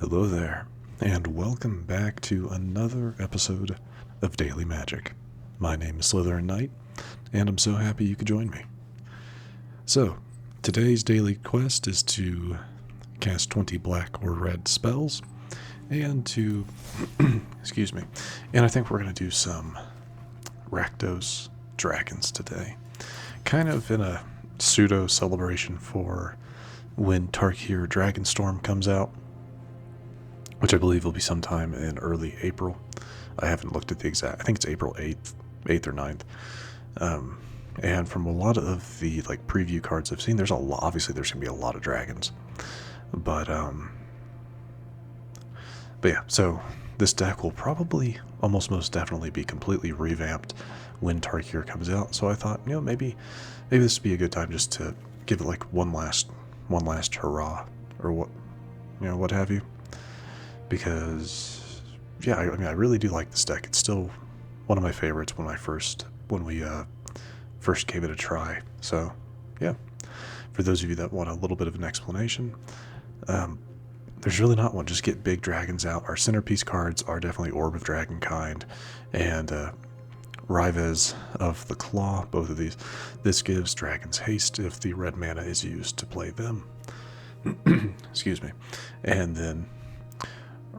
Hello there, and welcome back to another episode of Daily Magic. My name is SlytherinKnight, and I'm so happy you could join me. So, today's daily quest is to cast 20 black or red spells, and to, excuse me, and I think we're going to do some Rakdos Dragons today. Kind of in a pseudo-celebration for when Tarkir Dragonstorm comes out, which I believe will be sometime in early April. I haven't looked at the exact, I think it's April 8th or 9th. And from a lot of the preview cards I've seen, there's a lot, obviously there's going to be a lot of dragons. But yeah, so this deck will probably, almost most definitely be completely revamped when Tarkir comes out. So I thought, maybe this would be a good time just to give it one last hurrah, or what have you. Because, yeah, I really do like this deck. It's still one of my favorites when we first gave it a try. So, yeah, for those of you that want a little bit of an explanation, there's really not one. Just get big dragons out. Our centerpiece cards are definitely Orb of Dragonkind and Rivaz of the Claw, both of these. This gives dragons haste if the red mana is used to play them. Excuse me. And then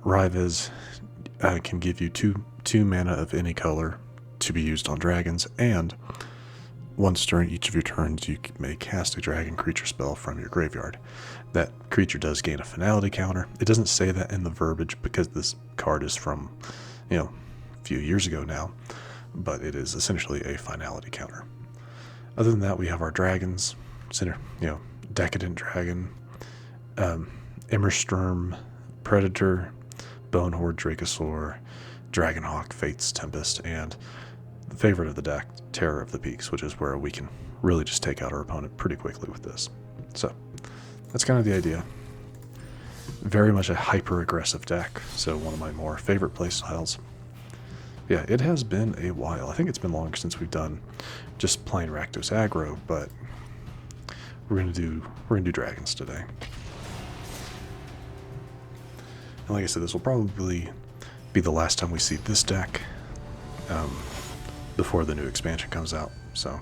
Rivaz can give you two mana of any color to be used on dragons, and once during each of your turns you may cast a dragon creature spell from your graveyard. That creature does gain a finality counter. It doesn't say that in the verbiage because this card is from a few years ago now, but it is essentially a finality counter. Other than that, we have our dragons, Decadent Dragon, Immersturm Predator, Bonehoard Dracosaur, Dragonhawk, Fate's Tempest, and the favorite of the deck, Terror of the Peaks, which is where we can really just take out our opponent pretty quickly with this. So, that's kind of the idea. Very much a hyper-aggressive deck, so one of my more favorite playstyles. Yeah, it has been a while. I think it's been longer since we've done just plain Rakdos aggro, but we're gonna do dragons today. And like I said, this will probably be the last time we see this deck before the new expansion comes out. So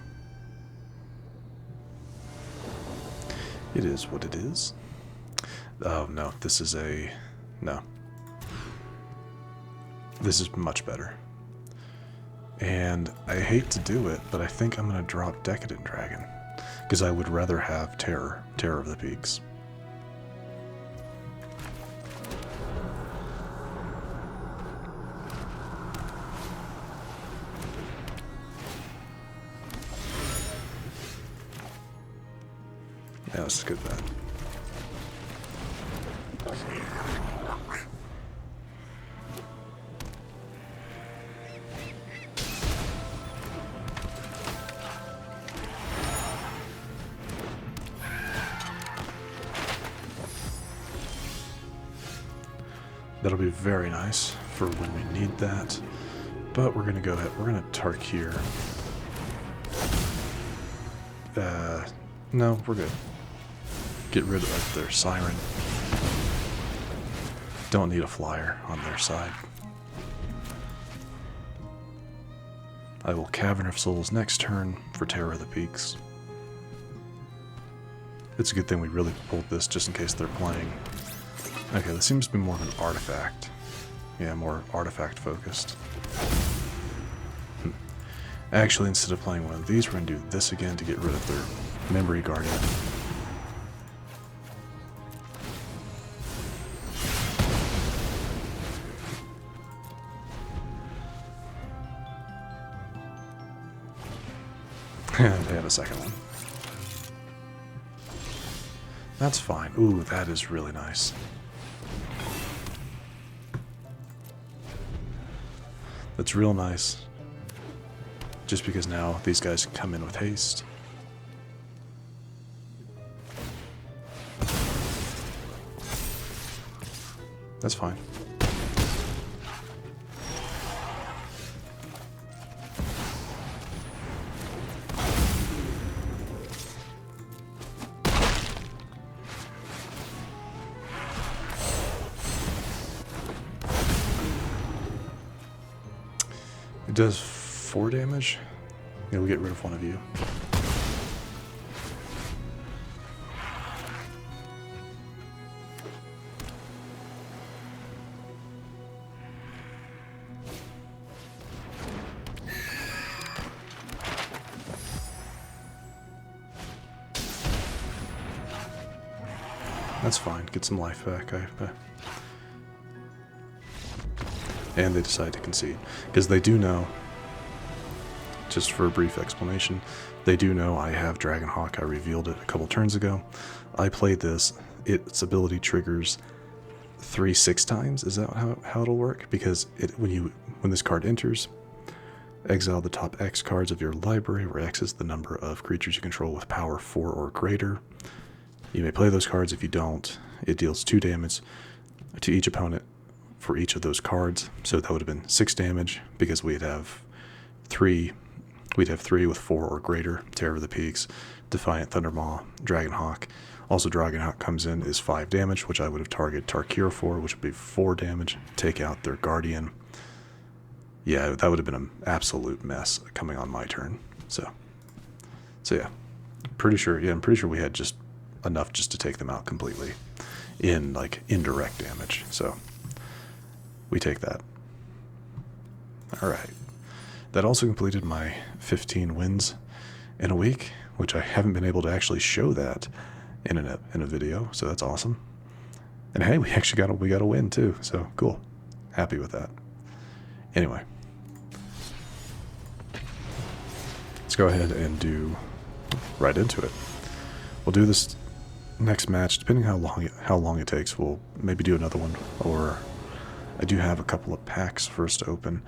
it is what it is. Oh no, this is much better. And I hate to do it, but I think I'm going to drop Decadent Dragon because I would rather have Terror of the Peaks. Yeah, this is good bet. That'll be very nice for when we need that. But we're gonna go ahead. We're gonna Tarkir. No, we're good. Get rid of their Siren. Don't need a flyer on their side. I will Cavern of Souls next turn for Terror of the Peaks. It's a good thing we really pulled this just in case they're playing. Okay, this seems to be more of an artifact. Yeah, more artifact focused. Actually, instead of playing one of these, we're going to do this again to get rid of their Memory Guardian. And they have a second one. That's fine. Ooh, that is really nice. That's real nice. Just because now these guys can come in with haste. That's fine. It does 4 damage. Yeah, we'll get rid of one of you. That's fine. Get some life back. And they decide to concede. Because they do know, just for a brief explanation, they do know I have Dragonhawk. I revealed it a couple turns ago. I played this. Its ability triggers 6 times. Is that how it'll work? Because when this card enters, exile the top X cards of your library, where X is the number of creatures you control with power 4 or greater. You may play those cards. If you don't, it deals 2 damage to each opponent for each of those cards. So that would have been 6 damage, because we'd have 3 with 4 or greater. Terror of the Peaks, Defiant Thundermaw, Dragonhawk. Also, Dragonhawk comes in is 5 damage, which I would have targeted Tarkir for, which would be 4 damage. Take out their Guardian. Yeah, that would have been an absolute mess coming on my turn. So yeah, I'm pretty sure we had just enough just to take them out completely in like indirect damage. So we take that. All right. That also completed my 15 wins in a week, which I haven't been able to actually show that in a video. So that's awesome. And hey, we actually got a win too. So cool. Happy with that. Anyway, let's go ahead and do right into it. We'll do this next match, depending how long it takes. We'll maybe do another one, or I do have a couple of packs first to open.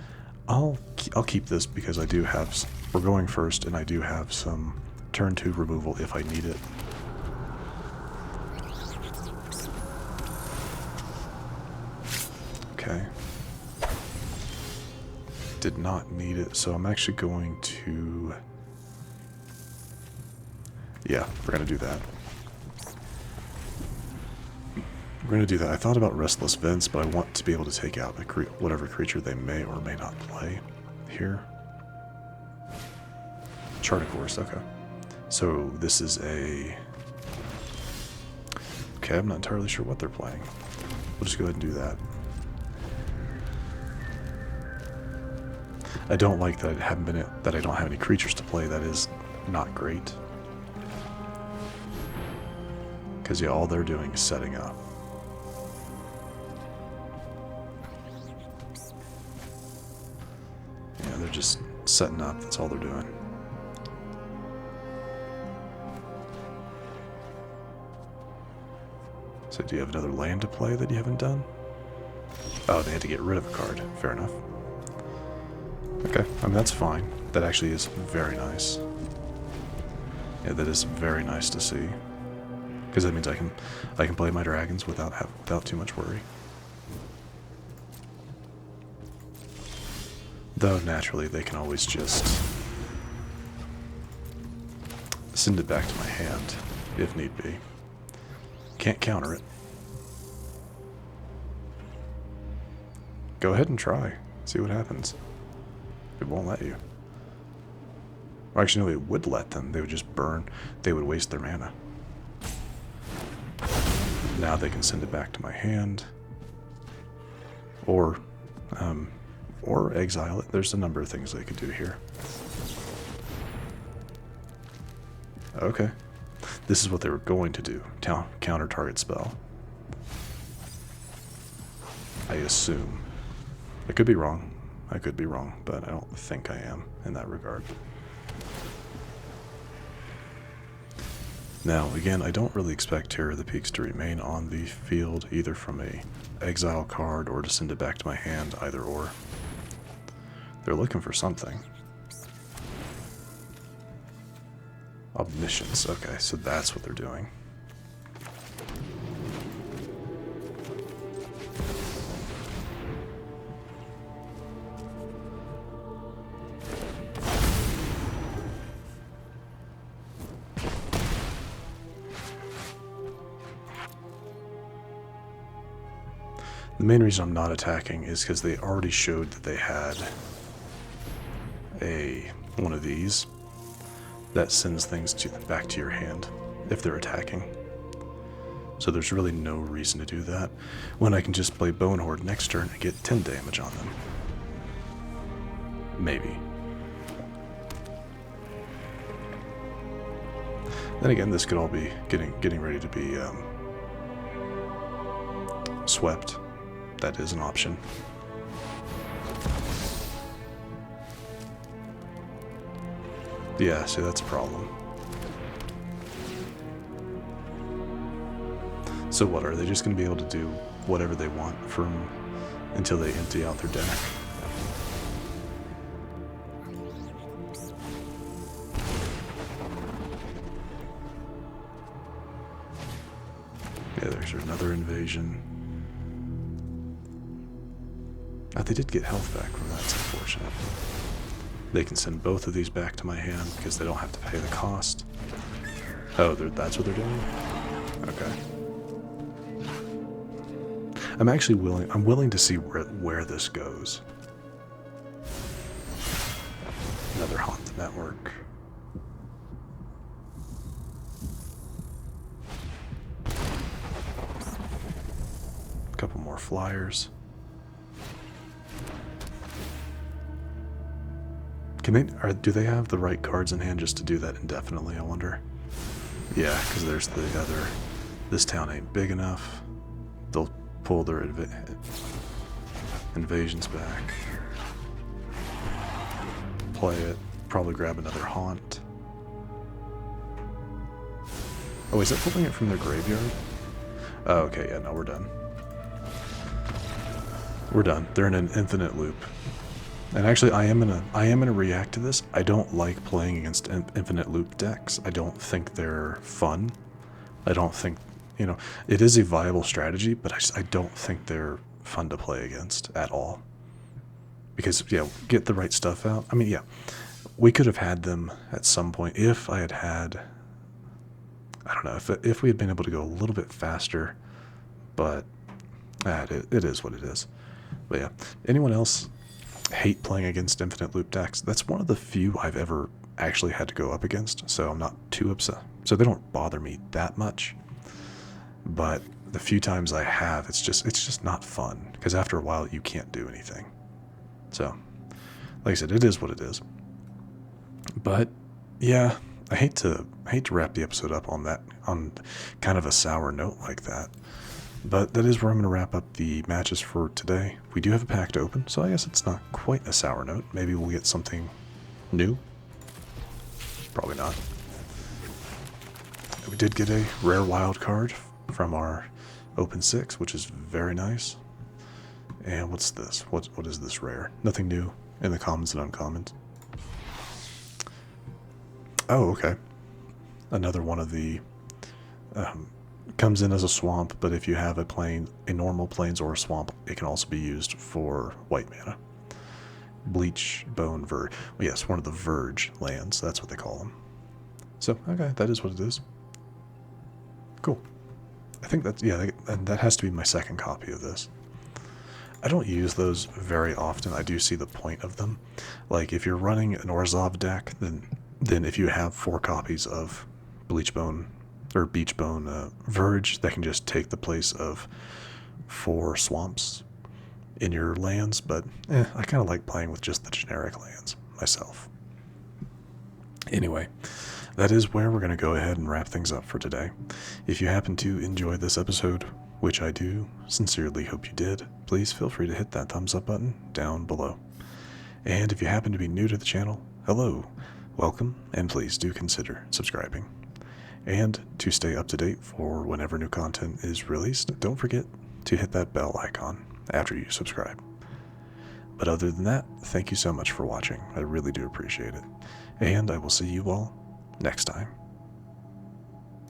I'll keep this because I do have, we're going first, and I do have some turn 2 removal if I need it. Okay. Did not need it, so I'm actually going to, yeah, we're going to do that. We're going to do that. I thought about Restless Vents, but I want to be able to take out whatever creature they may or may not play here. Chart of Course, okay. So this is a... Okay, I'm not entirely sure what they're playing. We'll just go ahead and do that. I don't like that I don't have any creatures to play. That is not great. Because yeah, all they're doing is setting up. Yeah, they're just setting up. That's all they're doing. So do you have another land to play that you haven't done? Oh, they had to get rid of a card. Fair enough. Okay, I mean, that's fine. That actually is very nice. Yeah, that is very nice to see. Because that means I can play my dragons without too much worry. Though naturally they can always just send it back to my hand if need be. Can't counter it. Go ahead and try. See what happens. It won't let you. Or actually, no, it would let them. They would just burn. They would waste their mana. Now they can send it back to my hand. Or exile it. There's a number of things they could do here. Okay. This is what they were going to do. Counter target spell. I assume. I could be wrong. I could be wrong, but I don't think I am in that regard. Now, again, I don't really expect Terror of the Peaks to remain on the field, either from a exile card or to send it back to my hand, either or. They're looking for something. Omniscience, okay, so that's what they're doing. The main reason I'm not attacking is because they already showed that they had one of these that sends things back to your hand if they're attacking. So there's really no reason to do that when I can just play Bonehoard next turn and get 10 damage on them. Maybe. Then again, this could all be getting ready to be swept. That is an option. Yeah, see, that's a problem. So what, are they just going to be able to do whatever they want until they empty out their deck? Yeah, there's another invasion. Oh, they did get health back from that, that's unfortunate. They can send both of these back to my hand because they don't have to pay the cost. Oh, that's what they're doing? Okay. I'm willing to see where this goes. Another Haunt the Network. A couple more flyers. Do they have the right cards in hand just to do that indefinitely, I wonder? Yeah, because there's the other... This town ain't big enough. They'll pull their invasions back. Play it. Probably grab another Haunt. Oh, is that pulling it from their graveyard? Oh, okay, yeah, no, we're done. We're done. They're in an infinite loop. And actually, I am gonna react to this. I don't like playing against infinite loop decks. I don't think they're fun. I don't think, you know, it is a viable strategy, but I don't think they're fun to play against at all. Because, yeah, get the right stuff out. I mean, yeah, we could have had them at some point if I had, I don't know, if we had been able to go a little bit faster, but it is what it is. But yeah, anyone else hate playing against infinite loop decks? That's one of the few I've ever actually had to go up against, so I'm not too upset. So they don't bother me that much. But the few times I have, it's just not fun, because after a while you can't do anything. So, like I said, it is what it is. But yeah, I hate to wrap the episode up on kind of a sour note like that. But that is where I'm going to wrap up the matches for today. We do have a pack to open, so I guess it's not quite a sour note. Maybe we'll get something new. Probably not. We did get a rare wild card from our open 6, which is very nice. And what's this? What is this rare? Nothing new in the commons and uncommons. Oh, okay. Another one of the... comes in as a swamp, but if you have a normal plains or a swamp, it can also be used for white mana. Bleachbone Verge. Well, yes, one of the Verge lands. That's what they call them. So, okay, that is what it is. Cool. I think that's, yeah, and that has to be my second copy of this. I don't use those very often. I do see the point of them. Like, if you're running an Orzhov deck, then if you have 4 copies of Bleachbone or Beachbone Verge, that can just take the place of 4 swamps in your lands, but I kind of like playing with just the generic lands myself. Anyway, that is where we're going to go ahead and wrap things up for today. If you happen to enjoy this episode, which I do sincerely hope you did, please feel free to hit that thumbs up button down below. And if you happen to be new to the channel, hello, welcome, and please do consider subscribing. And to stay up to date for whenever new content is released, don't forget to hit that bell icon after you subscribe. But other than that, thank you so much for watching. I really do appreciate it. And I will see you all next time.